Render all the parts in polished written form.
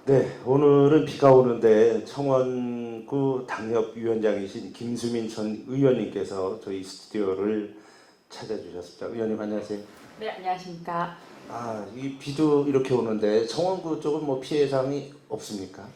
네, 오늘은 비가 오는데 청원구 당협위원장이신 김수민 전 의원님께서 저희 스튜디오를 찾아주셨습니다. 의원님 안녕하세요. 네, 안녕하십니까. 이 비도 이렇게 오는데 청원구 쪽은 뭐 피해 사항이 없습니까?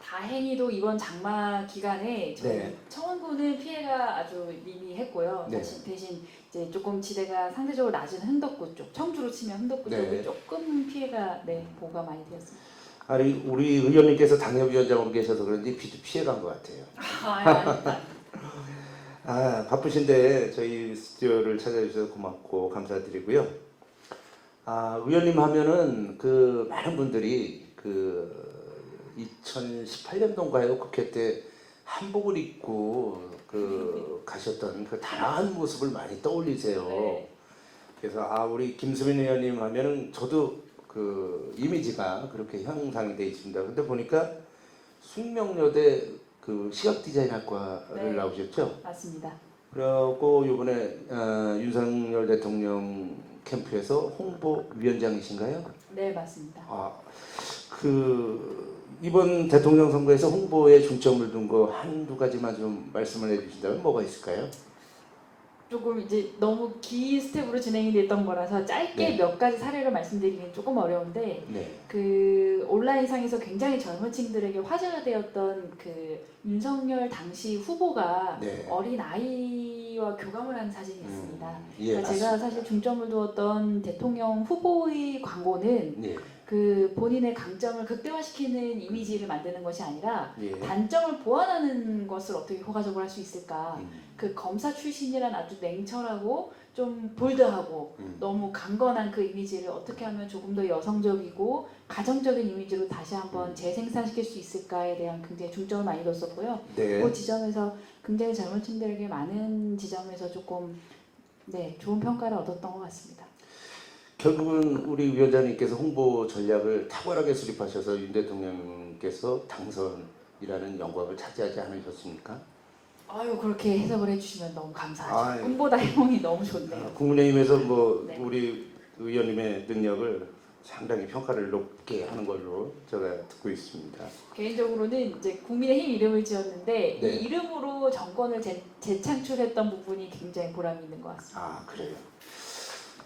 다행히도 이번 장마 기간에 저희 네. 청원구는 피해가 아주 미미했고요. 네. 대신 이제 조금 지대가 상대적으로 낮은 흥덕구 쪽, 청주로 치면 흥덕구 네. 쪽이 조금 피해가 보고가 많이 되었습니다. 아니 우리 의원님께서 당협위원장으로 계셔서 그런지 비도 피해간 것 같아요. 아닙니다. 바쁘신데 저희 스튜디오를 찾아주셔서 고맙고 감사드리고요. 의원님 하면은 그 많은 분들이 그 2018년도인가요? 국회 때 한복을 입고 가셨던 그 단아한 모습을 많이 떠올리세요. 네. 그래서 우리 김수민 의원님 하면은 저도 그 이미지가 그렇게 형상이 돼 있습니다. 근데 보니까 숙명여대 그 시각 디자인학과를 네. 나오셨죠? 맞습니다. 그리고 이번에 윤석열 대통령 캠프에서 홍보위원장이신가요? 네, 맞습니다. 이번 대통령 선거에서 홍보에 중점을 둔 거 한두 가지만 좀 말씀을 해주신다면 뭐가 있을까요? 조금 이제 너무 긴 스텝으로 진행이 됐던 거라서 짧게 네. 몇 가지 사례를 말씀드리기는 조금 어려운데 네. 그 온라인상에서 굉장히 젊은 층들에게 화제가 되었던 그 윤석열 당시 후보가 네. 어린 아이와 교감을 하는 사진이 있습니다. 예, 그러니까 제가 맞습니다. 사실 중점을 두었던 대통령 후보의 광고는 예, 그 본인의 강점을 극대화시키는 이미지를 만드는 것이 아니라 예. 단점을 보완하는 것을 어떻게 효과적으로 할 수 있을까. 음, 그 검사 출신이란 아주 냉철하고 좀 볼드하고 너무 강건한 그 이미지를 어떻게 하면 조금 더 여성적이고 가정적인 이미지로 다시 한번 재생산시킬 수 있을까에 대한 굉장히 중점을 많이 뒀었고요. 네. 그 지점에서 굉장히 젊은 층들에게 많은 지점에서 조금 좋은 평가를 얻었던 것 같습니다. 결국은 우리 위원장님께서 홍보 전략을 탁월하게 수립하셔서 윤 대통령께서 당선이라는 영광을 차지하지 않으셨습니까? 아유, 그렇게 해석을 해주시면 너무 감사하죠. 아유. 꿈보다 해몽이 너무 좋네요. 국민의힘에서 네. 우리 의원님의 능력을 상당히 평가를 높게 하는 걸로 제가 듣고 있습니다. 개인적으로는 이제 국민의힘 이름을 지었는데 네. 이 이름으로 정권을 재창출했던 부분이 굉장히 보람이 있는 것 같습니다. 그래요.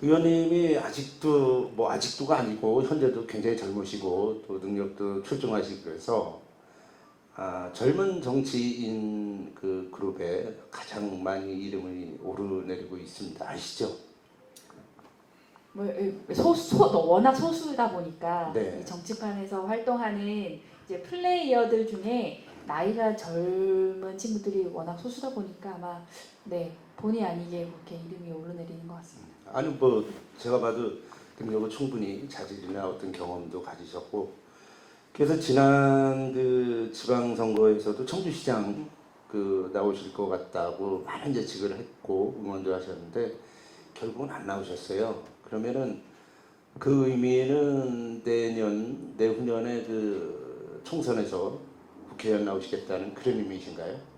의원님이 아직도가 아니고 현재도 굉장히 젊으시고 또 능력도 출중하시고 그래서 젊은 정치인 그 그룹에 가장 많이 이름이 오르내리고 있습니다. 아시죠? 워낙 소수다 보니까 네. 이 정치판에서 활동하는 이제 플레이어들 중에 나이가 젊은 친구들이 워낙 소수다 보니까 아마 본의 아니게 그렇게 이름이 오르내리는 것 같습니다. 아니 제가 봐도 능력은 충분히 자질이나 어떤 경험도 가지셨고 그래서 지난 그 지방선거에서도 청주시장 나오실 것 같다고 많은 예측을 했고 응원도 하셨는데 결국은 안 나오셨어요. 그러면은 그 의미는 내후년에 그 총선에서 국회의원 나오시겠다는 그런 의미이신가요?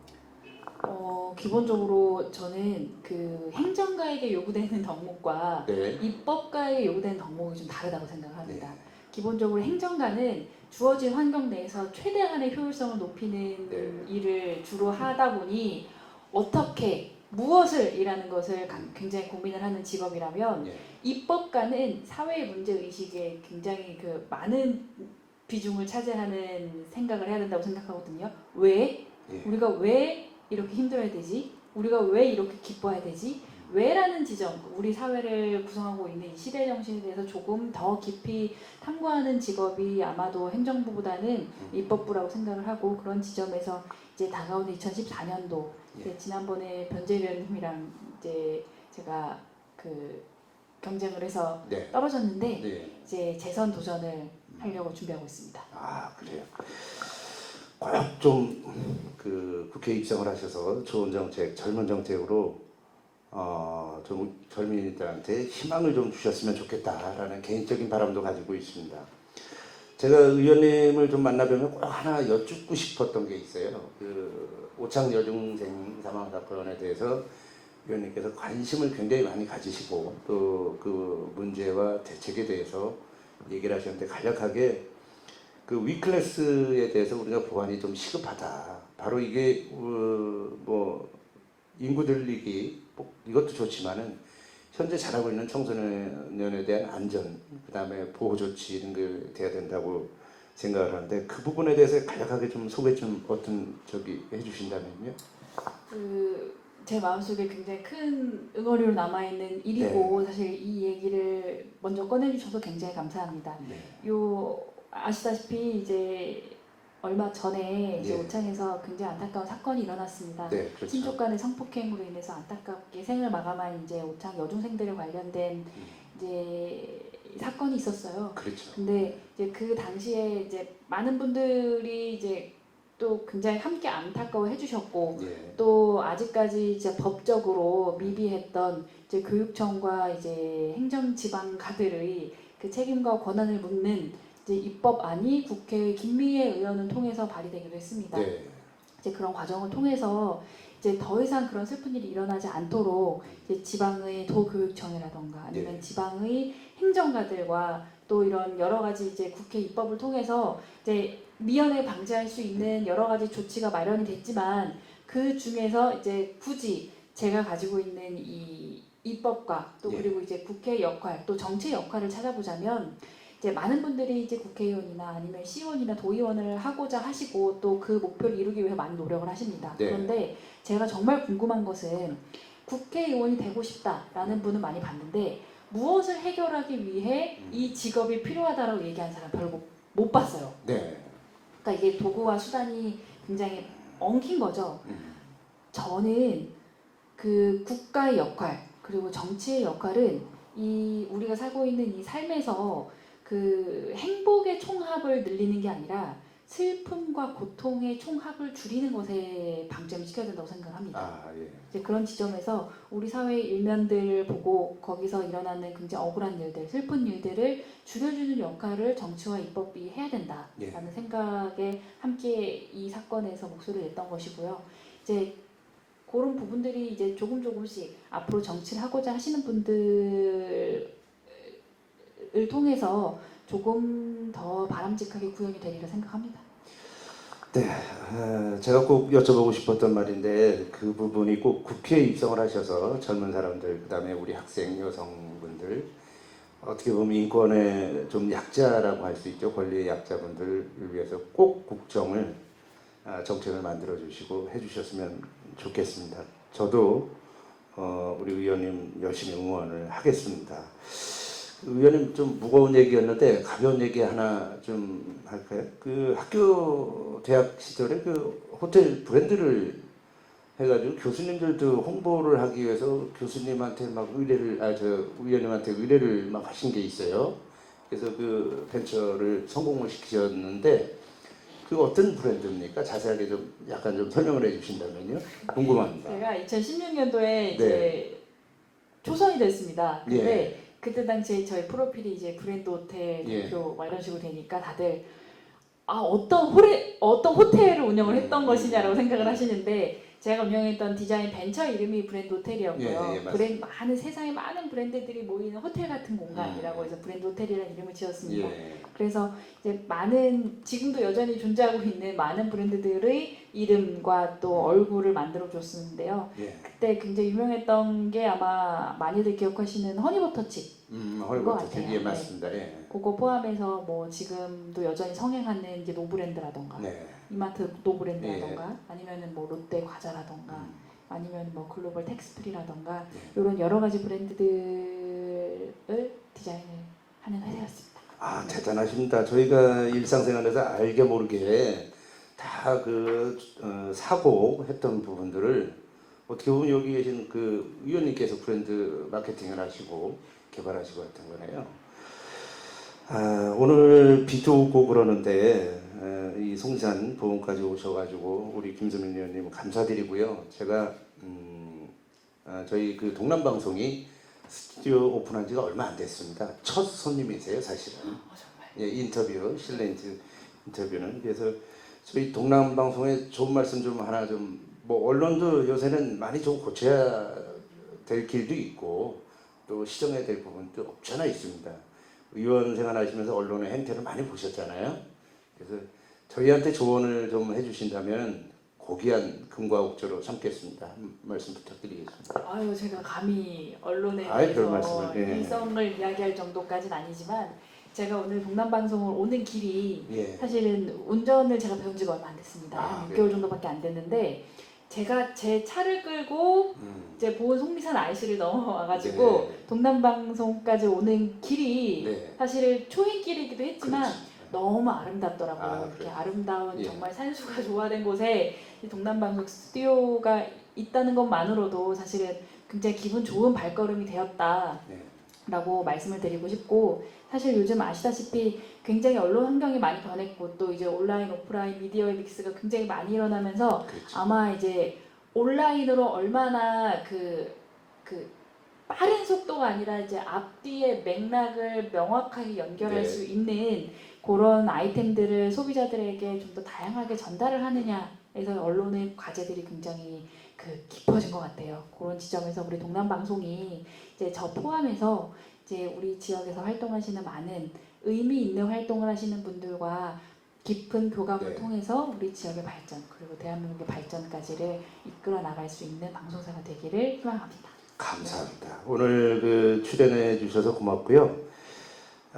기본적으로 저는 그 행정가에게 요구되는 덕목과 네. 입법가에게 요구되는 덕목이 좀 다르다고 생각합니다. 네. 기본적으로 행정가는 주어진 환경 내에서 최대한의 효율성을 높이는 네. 일을 주로 하다 보니 어떻게 무엇을 이라는 것을 굉장히 고민을 하는 직업이라면 네. 입법가는 사회의 문제 의식에 굉장히 그 많은 비중을 차지하는 생각을 해야 된다고 생각하거든요. 왜? 네. 우리가 왜 이렇게 힘들어야 되지? 우리가 왜 이렇게 기뻐해야 되지? 왜라는 지점, 우리 사회를 구성하고 있는 이 시대 정신에 대해서 조금 더 깊이 탐구하는 직업이 아마도 행정부보다는 입법부라고 생각을 하고 그런 지점에서 이제 다가오는 2014년도 지난번에 변재일 의원님이랑 이제 제가 그 경쟁을 해서 네. 떨어졌는데 네. 이제 재선 도전을 하려고 준비하고 있습니다. 그래요. 꼭 좀 국회에 입성을 하셔서 좋은 정책, 젊은 정책으로 좀 젊은이들한테 희망을 좀 주셨으면 좋겠다라는 개인적인 바람도 가지고 있습니다. 제가 의원님을 좀 만나뵈면 꼭 하나 여쭙고 싶었던 게 있어요. 그 오창 여중생 사망 사건에 대해서 의원님께서 관심을 굉장히 많이 가지시고 또 그 문제와 대책에 대해서 얘기를 하셨는데 간략하게 그 위클래스에 대해서 우리가 보완이 좀 시급하다. 바로 이게 뭐 인구 늘리기 이것도 좋지만은 현재 잘하고 있는 청소년에 대한 안전, 그다음에 보호 조치 이런 게 돼야 된다고 생각을 하는데 그 부분에 대해서 간략하게 좀 소개 좀 해주신다면요. 제 마음속에 굉장히 큰 응어리로 남아있는 일이고 사실 이 얘기를 먼저 꺼내주셔서 굉장히 감사합니다. 네. 요 아시다시피 이제 얼마 전에 이제 예. 오창에서 굉장히 안타까운 사건이 일어났습니다. 네, 그렇죠. 친족 간의 성폭행으로 인해서 안타깝게 생을 마감한 이제 오창 여중생들에 관련된 이제 사건이 있었어요. 그렇죠. 근데 이제 그 당시에 이제 많은 분들이 이제 또 굉장히 함께 안타까워 해주셨고 예. 또 아직까지 이제 법적으로 미비했던 이제 교육청과 이제 행정지방가들의 그 책임과 권한을 묻는 이제 입법안이 국회 김미애 의원을 통해서 발의되기도 했습니다. 네. 이제 그런 과정을 통해서 이제 더 이상 그런 슬픈 일이 일어나지 않도록 이제 지방의 도교육청이라던가 아니면 네. 지방의 행정가들과 또 이런 여러 가지 이제 국회 입법을 통해서 이제 미연에 방지할 수 있는 여러 가지 조치가 마련이 됐지만 그 중에서 이제 굳이 제가 가지고 있는 이 입법과 또 예. 그리고 이제 국회 역할 또 정치 역할을 찾아보자면 이제 많은 분들이 이제 국회의원이나 아니면 시의원이나 도의원을 하고자 하시고 또 그 목표를 이루기 위해서 많은 노력을 하십니다. 네. 그런데 제가 정말 궁금한 것은 국회의원이 되고 싶다라는 분은 많이 봤는데 무엇을 해결하기 위해 이 직업이 필요하다라고 얘기하는 사람 별로 못 봤어요. 네. 그러니까 이게 도구와 수단이 굉장히 엉킨 거죠. 저는 그 국가의 역할 그리고 정치의 역할은 이 우리가 살고 있는 이 삶에서 그 행복의 총합을 늘리는 게 아니라 슬픔과 고통의 총합을 줄이는 것에 방점을 시켜야 된다고 생각합니다. 아, 예. 이제 그런 지점에서 우리 사회의 일면들을 보고 거기서 일어나는 굉장히 억울한 일들, 슬픈 일들을 줄여주는 역할을 정치와 입법이 해야 된다라는 생각에 함께 이 사건에서 목소리를 냈던 것이고요. 이제 그런 부분들이 이제 조금씩 앞으로 정치를 하고자 하시는 분들을 통해서 조금 더 바람직하게 구현이 되리라 생각합니다. 네, 제가 꼭 여쭤보고 싶었던 말인데 그 부분이 꼭 국회에 입성을 하셔서 젊은 사람들, 그다음에 우리 학생 여성분들 어떻게 보면 인권의 좀 약자라고 할 수 있죠. 권리의 약자분들을 위해서 꼭 국정을 정책을 만들어 주시고 해주셨으면 좋겠습니다. 저도 우리 의원님 열심히 응원을 하겠습니다. 의원님 좀 무거운 얘기였는데 가벼운 얘기 하나 좀 할까요? 그 학교 대학 시절에 그 호텔 브랜드를 해가지고 교수님들도 홍보를 하기 위해서 교수님한테 막 의원님한테 의뢰를 막 하신 게 있어요. 그래서 그 벤처를 성공을 시키셨는데 그 어떤 브랜드입니까? 자세하게 좀 약간 좀 설명을 해주신다면요. 궁금합니다. 제가 2016년도에 이제 초선이 됐습니다. 근데 그때 당시에 저희 프로필이 이제 브랜드 호텔 대표 막 이런 식으로 되니까 다들 어떤 호텔을 운영을 했던 것이냐라고 생각을 하시는데 제가 운영했던 디자인 벤처 이름이 브랜드 호텔이었고요. 많은 세상에 많은 브랜드들이 모이는 호텔 같은 공간이라고 해서 브랜드 호텔이라는 이름을 지었습니다. 그래서 이제 지금도 여전히 존재하고 있는 많은 브랜드들의 이름과 또 얼굴을 만들어 줬었는데요. 그때 굉장히 유명했던 게 아마 많이들 기억하시는 허니버터칩. 허니버터칩, 예, 맞습니다. 예. 그거 포함해서 뭐 지금도 여전히 성행하는 이제 노브랜드라던가 이마트 노브랜드라던가 아니면은 뭐 롯데 과자라던가 아니면 뭐 글로벌 텍스프리라던가 이런 여러 가지 브랜드들을 디자인을 하는 회사였습니다. 아, 대단하십니다. 저희가 일상생활에서 알게 모르게 다 사고했던 부분들을 어떻게 보면 여기 계신 그 위원님께서 브랜드 마케팅을 하시고 개발하시고 했던 거네요. 오늘 비도 오고 그러는데 이 송산 보험까지 오셔가지고 우리 김수민 의원님 감사드리고요. 제가 저희 그 동남방송이 스튜디오 오픈한 지가 얼마 안 됐습니다. 첫 손님이세요, 사실은. 예, 실내 인터뷰는. 그래서 저희 동남방송에 좋은 말씀 좀 하나 뭐 언론도 요새는 많이 좀 고쳐야 될 길도 있고 또 시정해야 될 부분도 없지 않아 있습니다. 의원 생활하시면서 언론의 행태를 많이 보셨잖아요. 그래서 저희한테 조언을 좀 해주신다면 고귀한 금과 옥조로 삼겠습니다. 말씀 부탁드리겠습니다. 아유, 제가 감히 언론에 아이, 별 대해서 말씀을, 예. 일성을 이야기할 정도까지는 아니지만 제가 오늘 동남방송을 오는 길이 예. 사실은 운전을 제가 배운 지가 얼마 안 됐습니다. 아, 한 네. 6개월 정도밖에 안 됐는데 제가 제 차를 끌고 음, 이제 보은 속리산 IC를 넘어와가지고 네. 동남방송까지 오는 길이 네. 사실 초행길이기도 했지만 그렇지. 너무 아름답더라고요. 아, 이렇게 그래요? 아름다운 예. 정말 산수가 조화된 곳에 이 동남방송 스튜디오가 있다는 것만으로도 사실은 굉장히 기분 좋은 발걸음이 되었다라고 네. 말씀을 드리고 싶고, 사실 요즘 아시다시피 굉장히 언론 환경이 많이 변했고 또 이제 온라인 오프라인 미디어의 믹스가 굉장히 많이 일어나면서 그렇죠. 아마 이제 온라인으로 얼마나 그 빠른 속도가 아니라 이제 앞뒤의 맥락을 명확하게 연결할 네. 수 있는 그런 아이템들을 소비자들에게 좀 더 다양하게 전달을 하느냐에서 언론의 과제들이 굉장히 깊어진 것 같아요. 그런 지점에서 우리 동남방송이 이제 저 포함해서 이제 우리 지역에서 활동하시는 많은 의미 있는 활동을 하시는 분들과 깊은 교감을 네. 통해서 우리 지역의 발전 그리고 대한민국의 발전까지를 이끌어 나갈 수 있는 방송사가 되기를 희망합니다. 감사합니다. 오늘 출연해 주셔서 고맙고요.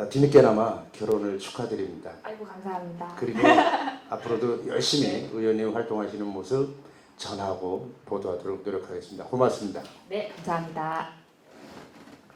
뒤늦게나마 결혼을 축하드립니다. 아이고 감사합니다. 그리고 앞으로도 열심히 네. 의원님 활동하시는 모습 전하고 보도하도록 노력하겠습니다. 고맙습니다. 네, 감사합니다.